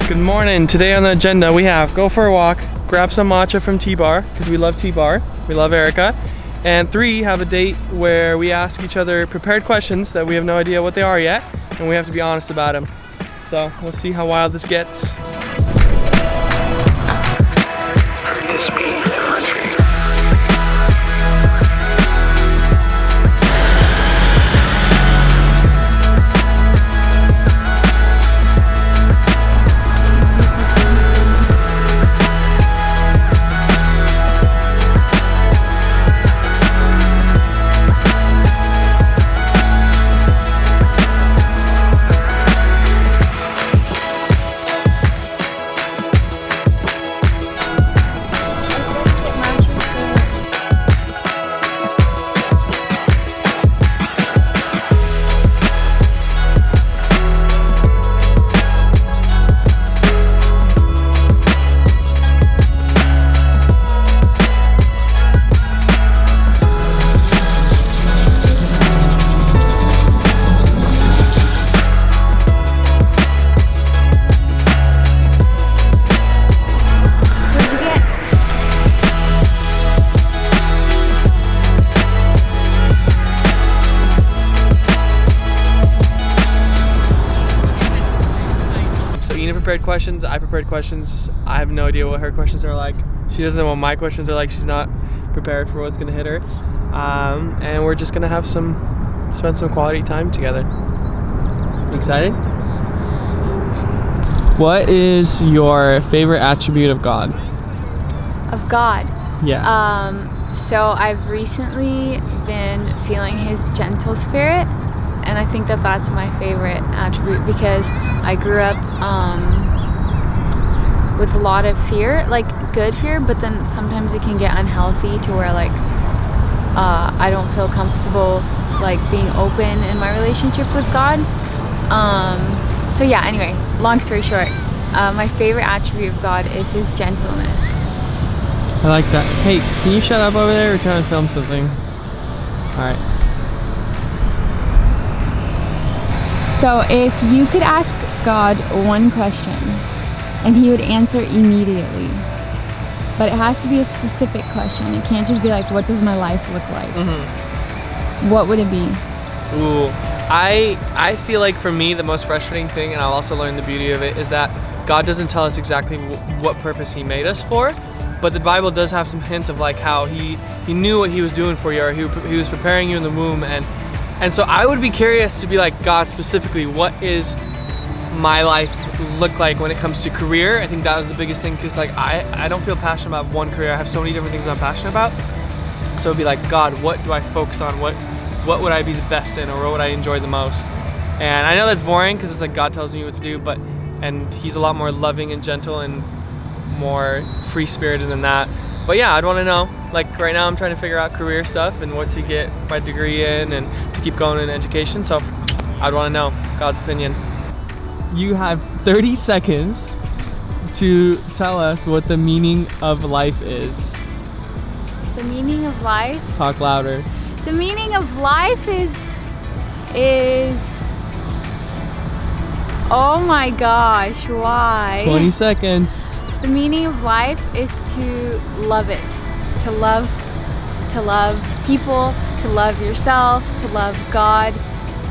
Good morning. Today on the agenda we have go for a walk, grab some matcha from TeaBar because we love TeaBar. We love Erica. And 3, have a date where we ask each other prepared questions that we have no idea what they are yet, and we have to be honest about them. So we'll see how wild this gets. Prepared questions, I prepared questions. I have no idea what her questions are like. She doesn't know what my questions are like. She's not prepared for what's gonna hit her. And we're just gonna spend some quality time together. You excited? What is your favorite attribute of God? Of God? Yeah. So I've recently been feeling his gentle spirit, and I think that that's my favorite attribute because I grew up with a lot of fear, like good fear, but then sometimes it can get unhealthy to where like I don't feel comfortable like being open in my relationship with God. So yeah, anyway, long story short, my favorite attribute of God is his gentleness. I like that. Hey, can you shut up over there? We're trying to film something. Alright. So if you could ask God one question and he would answer immediately, but it has to be a specific question. It can't just be like, what does my life look like? Mm-hmm. What would it be? Ooh, I feel like for me the most frustrating thing, and I'll also learn the beauty of it, is that God doesn't tell us exactly what purpose he made us for, but the Bible does have some hints of like how he knew what he was doing for you, or he was preparing you in the womb, and so I would be curious to be like, God, specifically, what is my life look like when it comes to career? I think that was the biggest thing, because like I don't feel passionate about one career. I have so many different things I'm passionate about. So it'd be like, God, what do I focus on? What would I be the best in, or what would I enjoy the most? And I know that's boring because it's like God tells me what to do, and he's a lot more loving and gentle and more free-spirited than that. But yeah, I'd want to know, like right now I'm trying to figure out career stuff and what to get my degree in and to keep going in education, so I'd want to know God's opinion. You have 30 seconds to tell us what the meaning of life is. The meaning of life? Talk louder. The meaning of life is oh my gosh, why? 20 seconds. The meaning of life is to love it, to love people, to love yourself, to love God,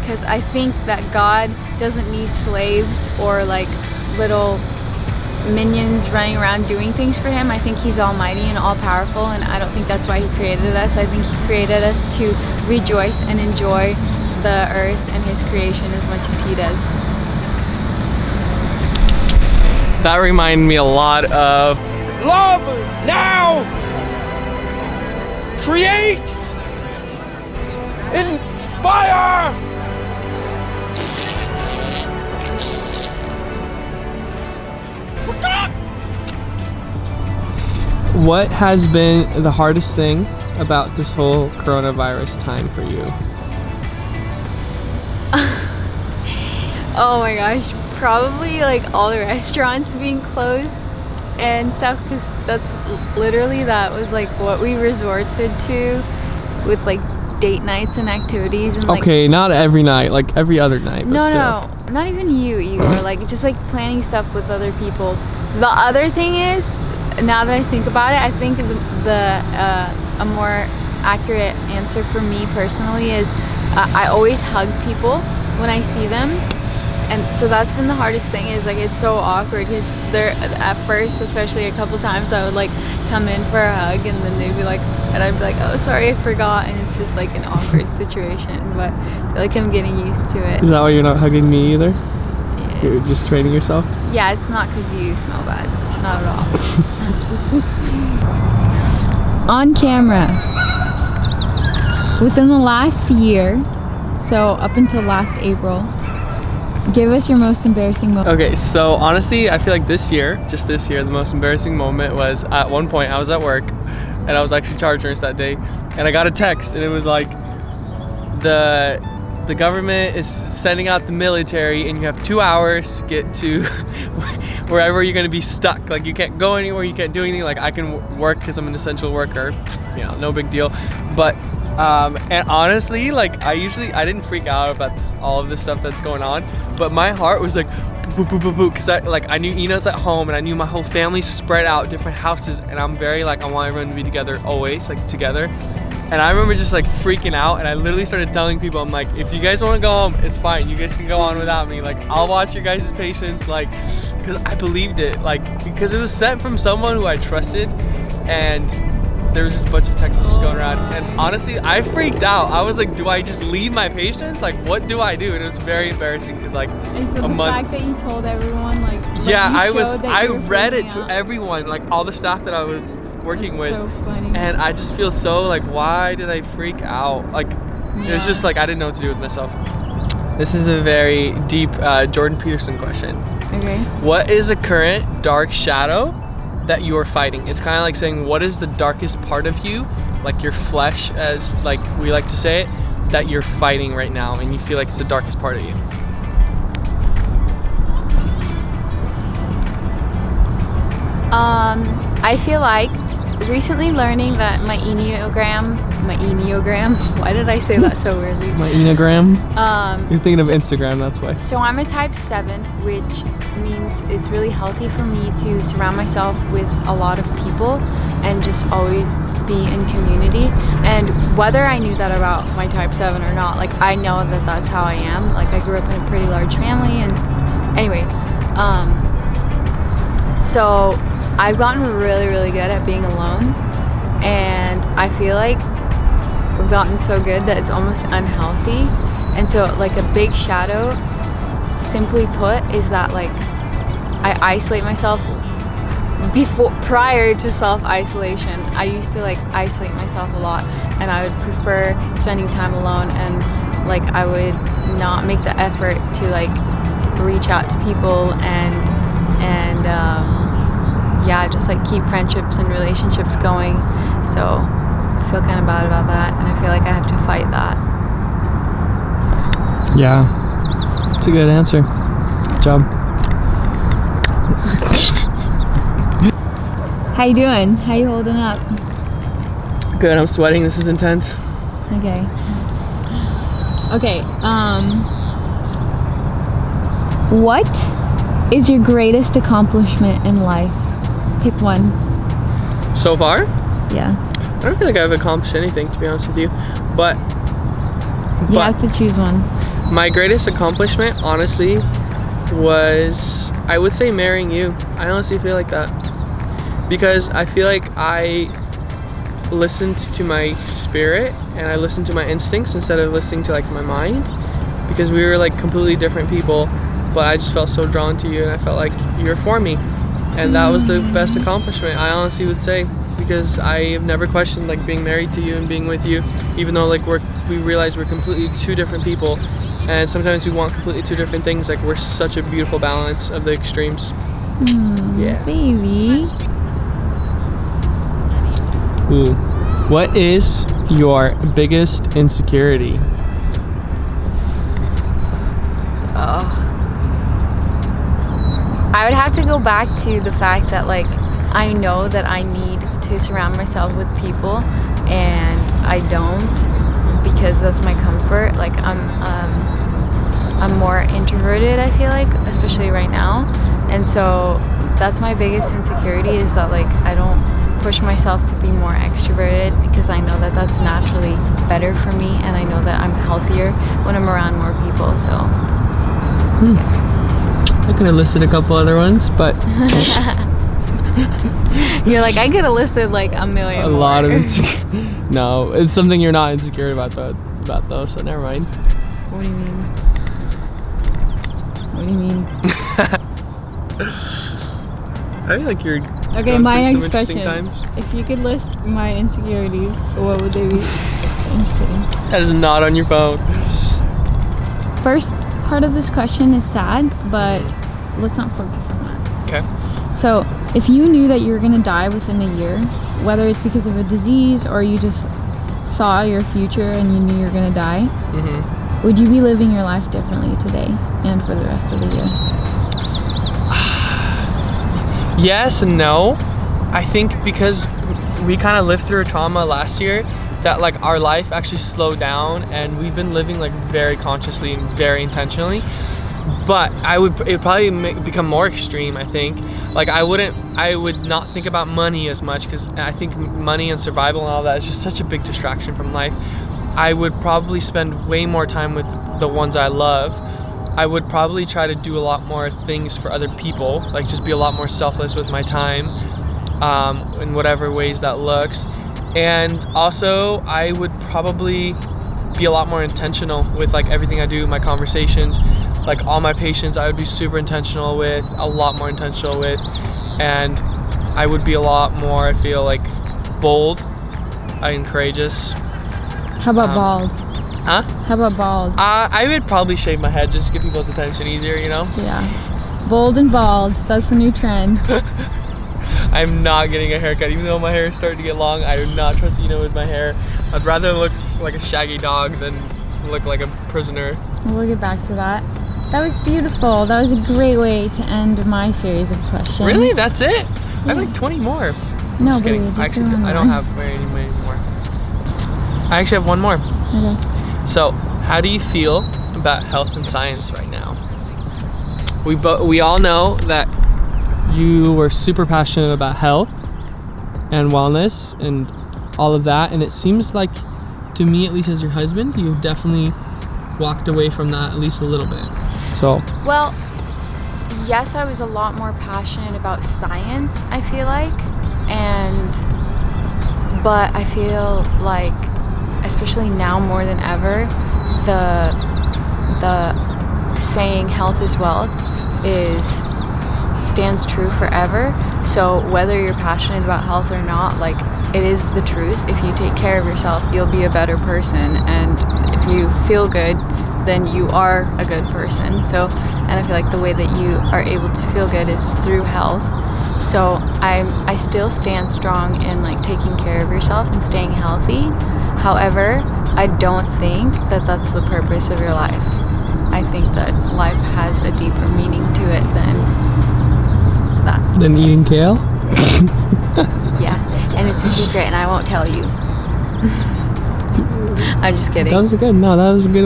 because I think that God doesn't need slaves or like little minions running around doing things for him. I think he's almighty and all powerful, and I don't think that's why he created us. I think he created us to rejoice and enjoy the earth and his creation as much as he does. That reminded me a lot of love now, create, inspire. What has been the hardest thing about this whole coronavirus time for you? Oh my gosh, probably like all the restaurants being closed and stuff, because that was like what we resorted to with like date nights and activities and like, okay, not every night, like every other night, but still. no not even you, Igor, like just like planning stuff with other people. The other thing is, now that I think about it, I think a more accurate answer for me personally is I always hug people when I see them. And so that's been the hardest thing, is like it's so awkward because they're at first, especially a couple times, I would like come in for a hug and then they'd be like, and I'd be like, oh sorry, I forgot, and it's just like an awkward situation. But I feel like I'm getting used to it. Is that why you're not hugging me either? Yeah. You're just training yourself? Yeah, it's not because you smell bad, not at all. On camera, within the last year, so up until last April, give us your most embarrassing moment. Okay, so honestly, I feel like this year, the most embarrassing moment was at one point I was at work and I was actually charge nurse that day, and I got a text and it was like, the government is sending out the military and you have 2 hours to get to wherever you're gonna be stuck. Like you can't go anywhere, you can't do anything. Like I can work because I'm an essential worker, you know, no big deal. But and honestly, like I didn't freak out about all of this stuff that's going on, but my heart was like boo boo boo boo, because I knew Ina's at home and I knew my whole family's spread out different houses, and I'm very like, I want everyone to be together always, like together. And I remember just like freaking out, and I literally started telling people, I'm like, if you guys want to go home, it's fine, you guys can go on without me, like I'll watch your guys' patience, like, because I believed it, like, because it was sent from someone who I trusted, and there was just a bunch of technicals going around, and honestly I freaked out. I was like, do I just leave my patients? Like what do I do? And it was very embarrassing because like and so the fact that you told everyone, like yeah, I read it to everyone, like all the staff that I was working with. So funny. And I just feel so like, why did I freak out? Like it was just like I didn't know what to do with myself. This is a very deep Jordan Peterson question. Okay. What is a current dark shadow that you are fighting? It's kind of like saying, what is the darkest part of you, like your flesh, as like we like to say it, that you're fighting right now and you feel like it's the darkest part of you? I feel like recently learning that my Enneagram, why did I say that so weirdly? My Enneagram? You're thinking of so, Instagram, that's why. So I'm a type 7, which means it's really healthy for me to surround myself with a lot of people and just always be in community. And whether I knew that about my type 7 or not, like I know that that's how I am. Like I grew up in a pretty large family, and anyway, so I've gotten really, really good at being alone, and I feel like we've gotten so good that it's almost unhealthy. And so like a big shadow, simply put, is that like I isolate myself. Prior to self-isolation, I used to like isolate myself a lot, and I would prefer spending time alone, and like I would not make the effort to like reach out to people and yeah, just like keep friendships and relationships going. So I feel kind of bad about that, and I feel like I have to fight that. Yeah, it's a good answer. Good job. How you doing? How you holding up? Good, I'm sweating. This is intense. Okay. Okay, what is your greatest accomplishment in life? Pick one. So far? Yeah. I don't feel like I've accomplished anything, to be honest with you. But You have to choose one. My greatest accomplishment, honestly, was, I would say, marrying you. I honestly feel like that. Because I feel like I listened to my spirit and I listened to my instincts instead of listening to like my mind, because we were like completely different people, but I just felt so drawn to you and I felt like you were for me, and that was the best accomplishment, I honestly would say, because I have never questioned like being married to you and being with you, even though like we realize we're completely two different people, and sometimes we want completely two different things. Like we're such a beautiful balance of the extremes. Yeah. Baby. Ooh. What is your biggest insecurity? Oh. I would have to go back to the fact that like I know that I need to surround myself with people, and I don't, because that's my comfort. Like I'm more introverted, I feel like, especially right now. And so that's my biggest insecurity, is that like I don't push myself to be more extroverted, because I know that that's naturally better for me, and I know that I'm healthier when I'm around more people. So I could have listed a couple other ones, but you're like, I could have listed like a million a more. lot of no, it's something you're not insecure about though, so never mind. What do you mean? What do you mean? I feel like you're Okay, going my through some next interesting question. times. If you could list my insecurities, what would they be? I'm just kidding. That is not on your phone. First part of this question is sad, but let's not focus on that. Okay. So, if you knew that you were gonna die within a year, whether it's because of a disease or you just saw your future and you knew you were gonna die, would you be living your life differently today and for the rest of the year? Yes and no. I think because we kind of lived through a trauma last year, that like our life actually slowed down, and we've been living like very consciously and very intentionally. But it would probably become more extreme, I think. Like I would not think about money as much, because I think money and survival and all that is just such a big distraction from life. I would probably spend way more time with the ones I love. I would probably try to do a lot more things for other people, like just be a lot more selfless with my time, in whatever ways that looks. And also I would probably be a lot more intentional with like everything I do, my conversations, like all my patients I would be super intentional with, a lot more intentional with. And I would be a lot more, I feel like, bold and courageous. How about bald? Huh? How about bald? I would probably shave my head just to get people's attention easier, you know? Yeah. Bold and bald. That's the new trend. I'm not getting a haircut, even though my hair is starting to get long. I do not trust Ina with my hair. I'd rather look like a shaggy dog than look like a prisoner. We'll get back to that. That was beautiful. That was a great way to end my series of questions. Really? That's it? I have like 20 more. I'm No, just kidding. baby, just Actually, do one I don't more. have very many more. I actually have one more. Okay. So, how do you feel about health and science right now? We all know that you were super passionate about health and wellness and all of that, and it seems like, to me at least as your husband, you've definitely walked away from that at least a little bit. So, Well, yes, I was a lot more passionate about science, I feel like, but I feel like, especially now more than ever, the saying health is wealth stands true forever. So whether you're passionate about health or not, like, it is the truth. If you take care of yourself, you'll be a better person, and if you feel good, then you are a good person. So, and I feel like the way that you are able to feel good is through health. So I still stand strong in like taking care of yourself and staying healthy. However, I don't think that that's the purpose of your life. I think that life has a deeper meaning to it than that. than eating kale? Yeah, and it's a secret and I won't tell you. I'm just kidding. That was a good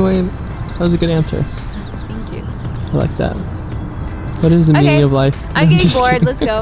way. That was a good answer. Thank you. I like that. What is the meaning of life? I'm getting bored. Let's go.